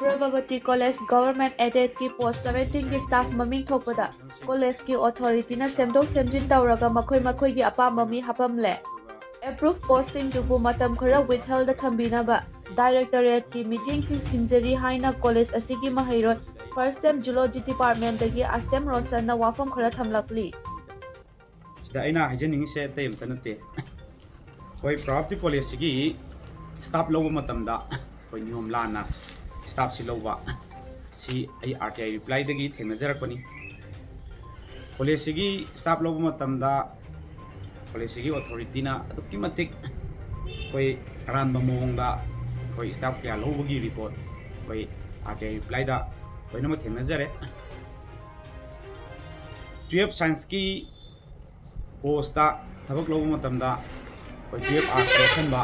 Pravabati College Government Aided ki Post 17 ki staff maming thokpada college ki authority na semdok semjin touraga makhoi ki apamba mi hapamle. Approved posting dubu matam khara withheld the thambinaba. Directorate ki meeting ching simjari haina college Ashigi Maheiroi first time Geology Department dagi Asem Roshan na wafam khara thamlakli. Sida aina hajening se tayam tanate. Koi Pravabati College gi staff loba matamda koi niyom lana staff si loba si ai RTI reply dagi thengnajarakpani. College gi staff loba matamda college gi authority na adukki matik koi aranba mongda koi staff kya lobagi report koi RTI reply da koi nama thengnajare. 12 science ki post ta thabak loba matamda koi 12 art section ba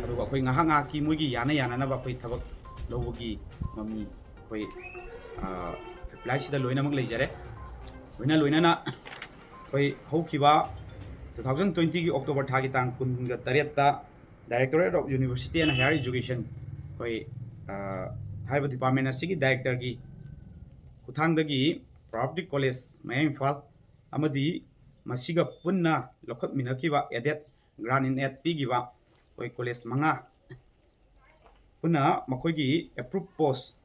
aduga koi ngaha ki mogi yana na ba koi thabak lobagi mami koi reply sida loina mak leijare loina na koi hokhiba 2020 ki October thagi tang kun ga taret ta Directorate of University and Higher Education koi haiba department asigi director gi kuthang dagi Pravabati College Mayang Imphal amadi masiga punna lokhat minakiba edet grant in aid pigiba koi college manga punna makoi gi approved post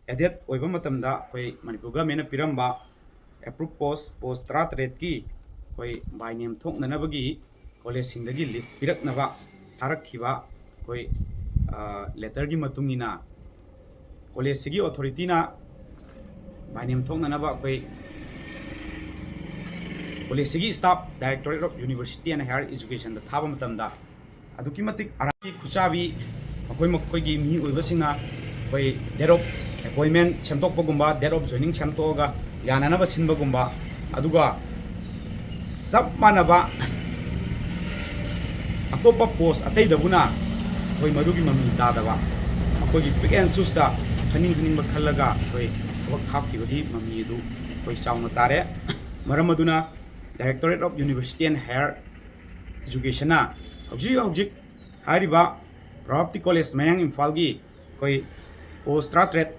edet oiba matamda koi Manipur government piramba approved post directorate ki koi by name thoknana bagi college singdagi list piraknaba tharakhiba koi letter gi matungina college sigi authority na by name thoknana ba koi college sigi staff Directorate of University and Higher Education da thaba matamda aduki matik araki khuchabi makoi gi mi oibasina koi date of appointment semdokpagumba date of joining semtoga yanana ba sinbagumba aduga sab manaba atopa post atay dabuna koi madugi mami tadaba koi gi pick and choose da khaning ba khallaga koi thok khapkibagi mami du koi chawna tare maram aduna Directorate of University and Higher Education na hojik hariba Pravabati College Mayang Imphal gi koi post directorate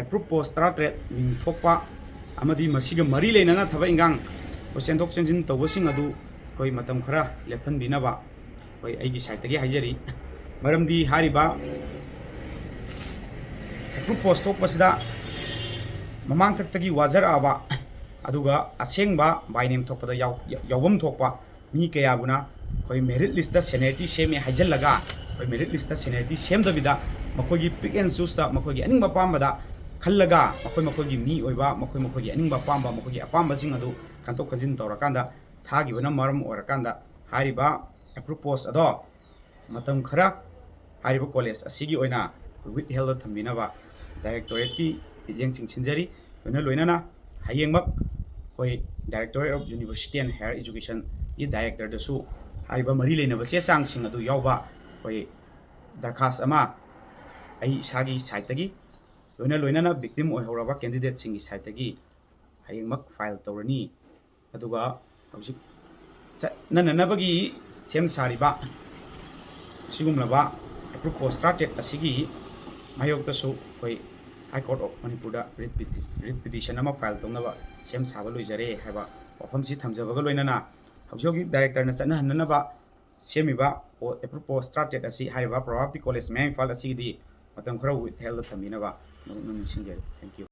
approved post directorate min thokpa amadi masiga mari leinana thaba ingang koi sendok senjin tawbasing adu koi matam khara lephan binaba koi aigi site gi haijari maramdi hariba approved post thokpasida mamang taktagi wajar aba aduga asengba by name thokpada yawam thokpa mi kaya guna koi merit list da seniority same hajal laga koi merit list da seniority same da bida makogi pick and choose da makogi aning bapam da khallaga makogi mi oiba makogi aning bapam ba makogi apam jing adu kantok khanjin tawrakanda thagi bana maram orakanda hariba approved post ado matam khara hariba college asigi oina with held thambinaba directorate ki yeng chingchinjari loina hayengmak koi Directorate of University and Higher Education i director da su hariba mari leinaba se sang sing adu yawba koi darkhas ama ai sagi site tagi loina na victim oi horaba candidate sing site tagi hayengmak file tawrani aduga hojik nananabagi sem sariba sigumlaba approved post directorate asigi mayok da su koi High Court of Manipur da writ petition ama file tongnaba sem saba loijare haiba wafam si thamjabaga loinana haujogi director na chana hananaba semiba o approved post directorate asi haiba Pravabati College Mayang Imphal asigi di matam khara with held thambinaba nung singere. Thank you.